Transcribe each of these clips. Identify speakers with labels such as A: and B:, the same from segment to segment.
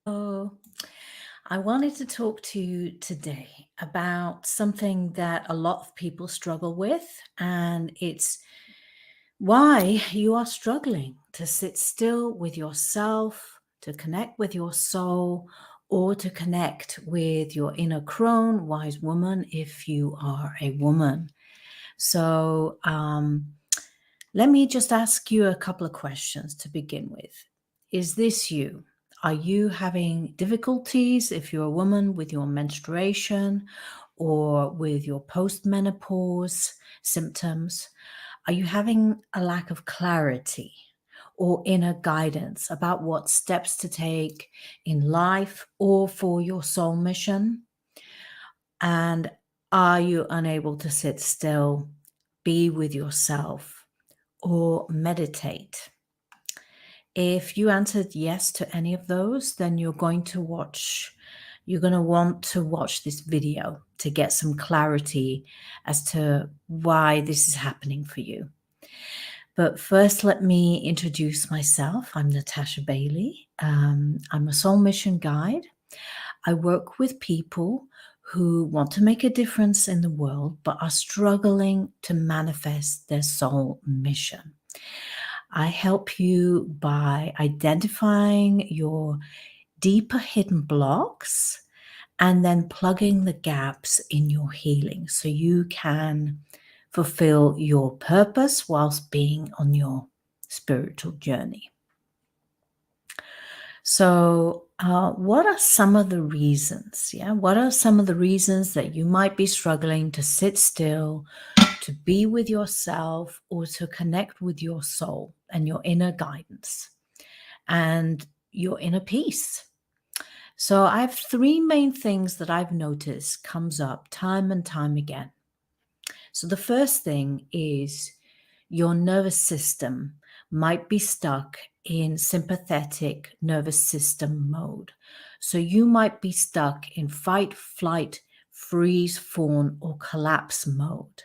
A: Oh, I wanted to talk to you today about something that a lot of people struggle with, and it's why you are struggling to sit still with yourself, to connect with your soul, or to connect with your inner crone, wise woman, if you are a woman. So, let me just ask you a couple of questions to begin with. Is this you? Are you having difficulties if you're a woman with your menstruation or with your postmenopause symptoms? Are you having a lack of clarity or inner guidance about what steps to take in life or for your soul mission? And are you unable to sit still, be with yourself, or meditate? If you answered yes to any of those, then you're going to want to watch this video to get some clarity as to why this is happening for you. But first, let me introduce myself. I'm Natasha Bailey. I'm a soul mission guide. I work with people who want to make a difference in the world but are struggling to manifest their soul mission. I help you by identifying your deeper hidden blocks and then plugging the gaps in your healing so you can fulfill your purpose whilst being on your spiritual journey. So, what are some of the reasons? Yeah, what are some of the reasons that you might be struggling to sit still, to be with yourself, or to connect with your soul and your inner guidance and your inner peace? So, I have three main things that I've noticed comes up time and time again. So, the first thing is your nervous system might be stuck in sympathetic nervous system mode. So you might be stuck in fight, flight, freeze, fawn, or collapse mode.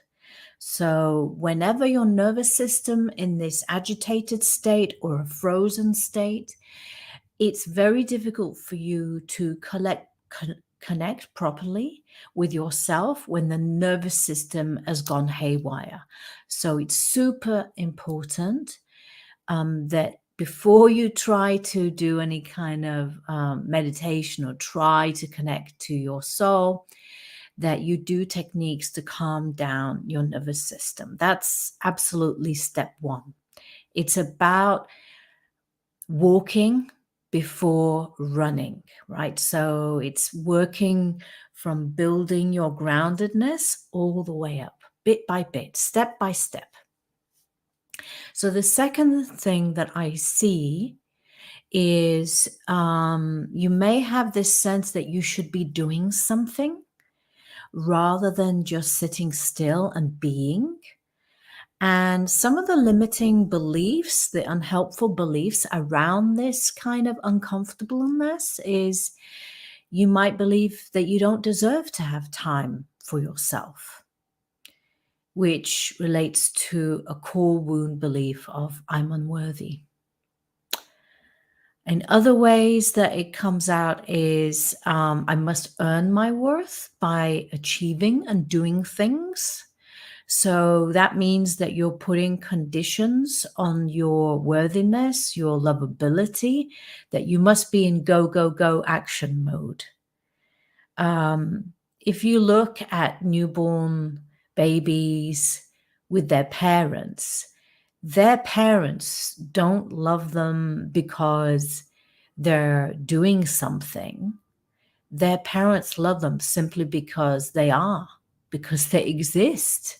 A: So whenever your nervous system in this agitated state or a frozen state, it's very difficult for you to connect properly with yourself when the nervous system has gone haywire. So it's super important that before you try to do any kind of meditation or try to connect to your soul, that you do techniques to calm down your nervous system. That's absolutely step one. It's about walking before running, right? So it's working from building your groundedness all the way up, bit by bit, step by step. So the second thing that I see is you may have this sense that you should be doing something rather than just sitting still and being. And some of the limiting beliefs, the unhelpful beliefs around this kind of uncomfortableness is you might believe that you don't deserve to have time for yourself, which relates to a core wound belief of I'm unworthy. In other ways that it comes out is I must earn my worth by achieving and doing things. So that means that you're putting conditions on your worthiness, your lovability, that you must be in go, go, go action mode. If you look at newborn babies with their parents don't love them because they're doing something. Their parents love them simply because because they exist.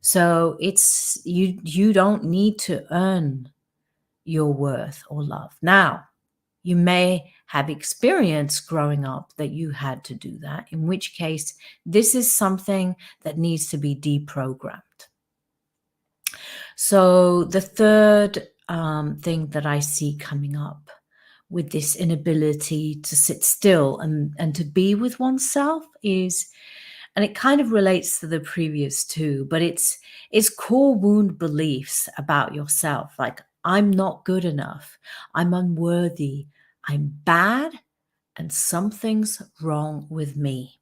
A: So it's you don't need to earn your worth or love. Now, you may have experienced growing up that you had to do that, in which case this is something that needs to be deprogrammed. So the third thing that I see coming up with this inability to sit still and to be with oneself is, and it kind of relates to the previous two, but it's core wound beliefs about yourself, like I'm not good enough, I'm unworthy, I'm bad and something's wrong with me.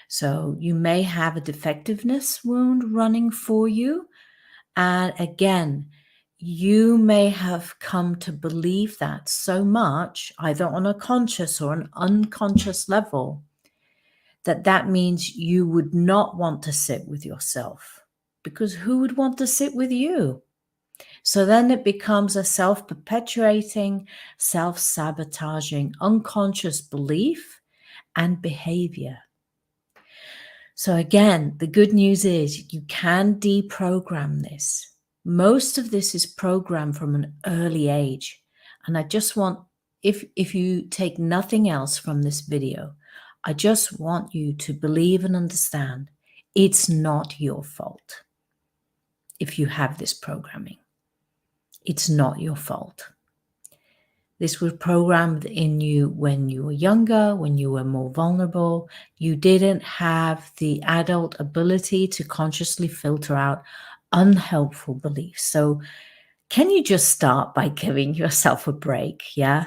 A: So you may have a defectiveness wound running for you. And again, you may have come to believe that so much, either on a conscious or an unconscious level, that means you would not want to sit with yourself, because who would want to sit with you? So then it becomes a self-perpetuating, self-sabotaging, unconscious belief and behavior. So again, the good news is you can deprogram this. Most of this is programmed from an early age. And I just want, if you take nothing else from this video, I just want you to believe and understand it's not your fault if you have this programming. It's not your fault. This was programmed in you when you were younger, when you were more vulnerable. You didn't have the adult ability to consciously filter out unhelpful beliefs. So can you just start by giving yourself a break? Yeah.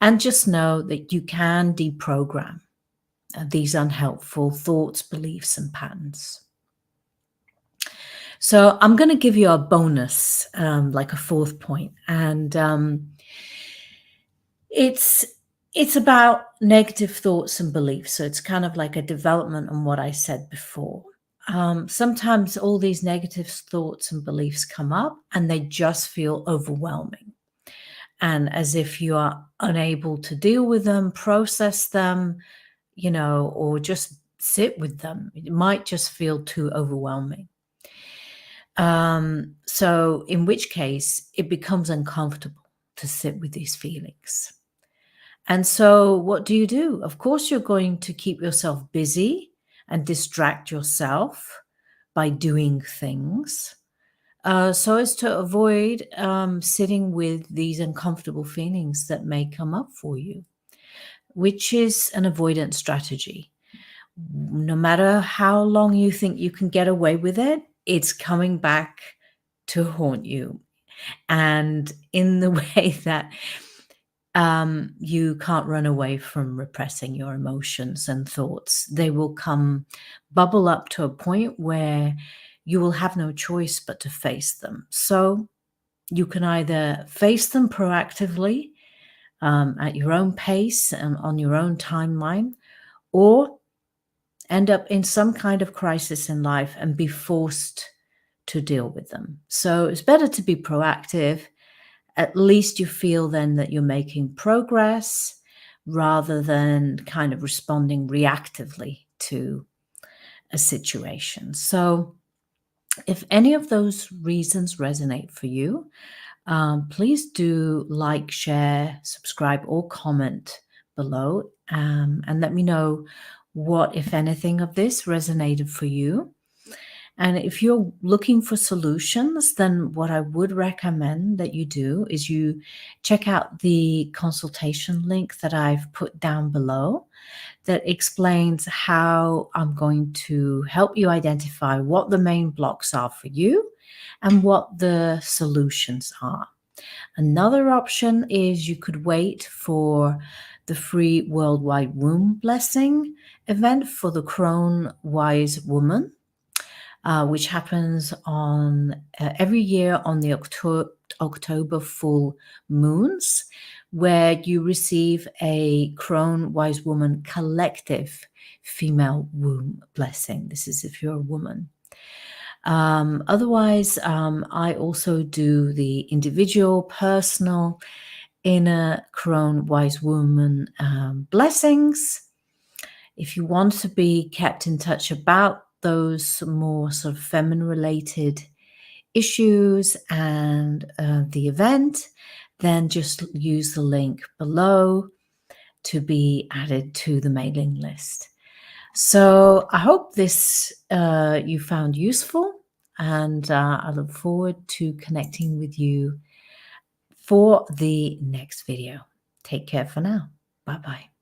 A: And just know that you can deprogram these unhelpful thoughts, beliefs, and patterns. So I'm going to give you a bonus, like a fourth point. And it's about negative thoughts and beliefs. So it's kind of like a development on what I said before. Sometimes all these negative thoughts and beliefs come up and they just feel overwhelming. And as if you are unable to deal with them, process them, or just sit with them. It might just feel too overwhelming. So in which case it becomes uncomfortable to sit with these feelings. And so what do you do? Of course, you're going to keep yourself busy and distract yourself by doing things so as to avoid sitting with these uncomfortable feelings that may come up for you, which is an avoidance strategy. No matter how long you think you can get away with it, it's coming back to haunt you. And in the way that you can't run away from repressing your emotions and thoughts. They will bubble up to a point where you will have no choice but to face them. So you can either face them proactively at your own pace and on your own timeline, or end up in some kind of crisis in life and be forced to deal with them. So it's better to be proactive. At least you feel then that you're making progress rather than kind of responding reactively to a situation. So if any of those reasons resonate for you, please do like, share, subscribe, or comment below, and let me know what, if anything, of this resonated for you. And if you're looking for solutions, then what I would recommend that you do is you check out the consultation link that I've put down below that explains how I'm going to help you identify what the main blocks are for you and what the solutions are. Another option is you could wait for the free worldwide womb blessing event for the Crone wise woman. Which happens on every year on the October full moons, where you receive a Crone Wise Woman collective female womb blessing. This is if you're a woman. Otherwise, I also do the individual, personal, inner Crone Wise Woman blessings. If you want to be kept in touch about those more sort of feminine related issues and the event, then just use the link below to be added to the mailing list. So I hope this you found useful, and I look forward to connecting with you for the next video. Take care for now. Bye-bye.